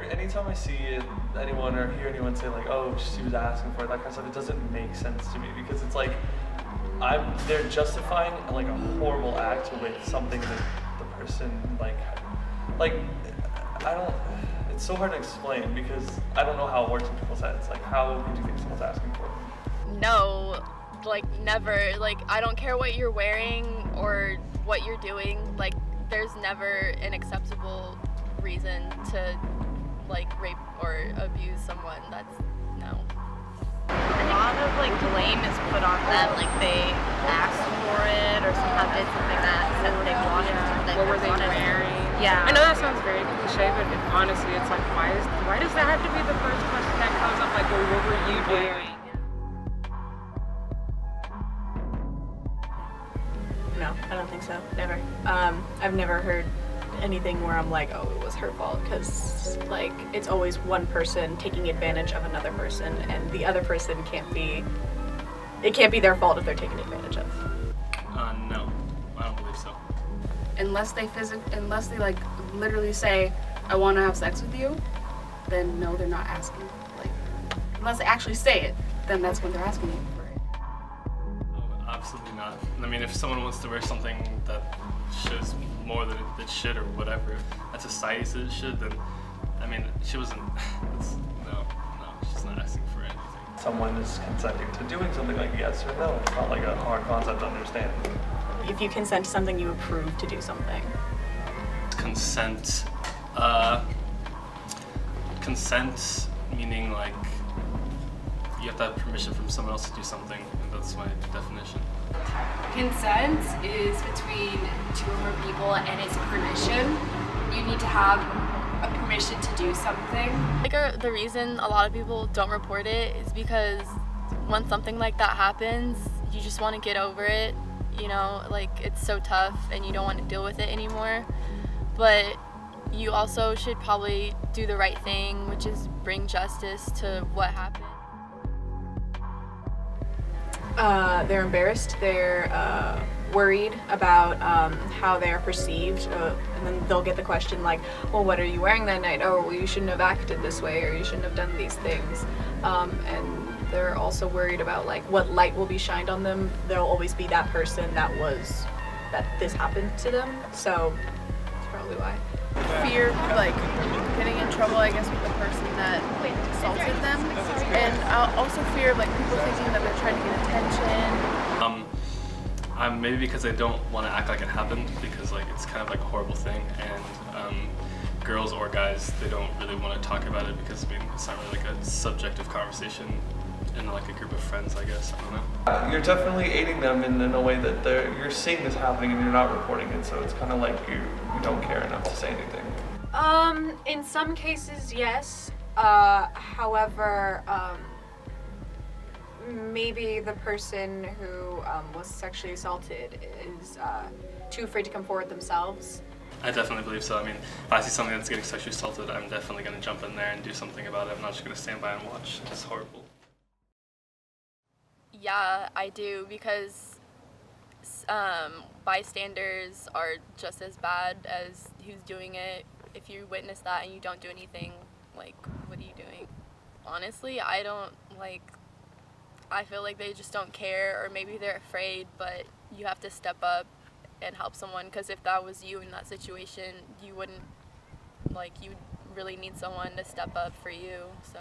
anytime I see anyone or hear anyone say like, "Oh, she was asking for it," that kind of stuff, it doesn't make sense to me because it's like they're justifying like a horrible act with something that the person like I don't. It's so hard to explain because I don't know how it works in people's heads. Like, how could you think someone's asking for it? No, like never. Like I don't care what you're wearing or what you're doing. Like there's never an acceptable reason to like rape or abuse someone. That's no. A lot of like blame is put on them, like they asked for it or somehow did something that said they wanted. What were they wearing? Yeah. I know that sounds very cliche, but honestly, it's like why does that have to be the first question that comes up? Like, well, what were you wearing? No, I don't think so. Never. I've never heard anything where I'm like, oh, it was her fault, because like it's always one person taking advantage of another person, and the other person can't be their fault if they're taken advantage of. No, I don't believe so. Unless they like literally say, I want to have sex with you, then no, they're not asking. Like, unless they actually say it, then that's when they're asking you for it. Oh, absolutely not. I mean, if someone wants to wear something that shows more than it should or whatever, that society says it should, then, I mean, she wasn't, no, she's not asking for anything. Someone is consenting to doing something like yes or no. It's not like a hard concept to understand. If you consent to something, you approve to do something. Consent, consent meaning like you have to have permission from someone else to do something, and that's my definition. Consent is between two or more people, and it's permission. You need to have a permission to do something. Like the reason a lot of people don't report it is because when something like that happens, you just want to get over it. You know, like it's so tough and you don't want to deal with it anymore. But you also should probably do the right thing, which is bring justice to what happened. They're embarrassed. They're worried about how they are perceived, and then they'll get the question like, well, what are you wearing that night? Oh, well, you shouldn't have acted this way, or you shouldn't have done these things. And they're also worried about like what light will be shined on them. There'll always be that person that this happened to them, so that's probably why. Fear of like getting in trouble, I guess, with the person that assaulted them, and also fear of like people thinking that they're trying to get attention. Maybe because I don't want to act like it happened, because like it's kind of like a horrible thing, and girls or guys, they don't really want to talk about it because I mean it's not really like a subjective conversation in like a group of friends, I guess. I don't know. You're definitely aiding them in a way that you're seeing this happening and you're not reporting it, so it's kind of like you don't care enough to say anything. In some cases, yes. However, maybe the person who was sexually assaulted is too afraid to come forward themselves. I definitely believe so. I mean, if I see something that's getting sexually assaulted, I'm definitely going to jump in there and do something about it. I'm not just going to stand by and watch. It's horrible. Yeah, I do, because bystanders are just as bad as who's doing it. If you witness that and you don't do anything, like, what are you doing? Honestly, I feel like they just don't care, or maybe they're afraid, but you have to step up and help someone, because if that was you in that situation, you wouldn't, like, you'd really need someone to step up for you, so.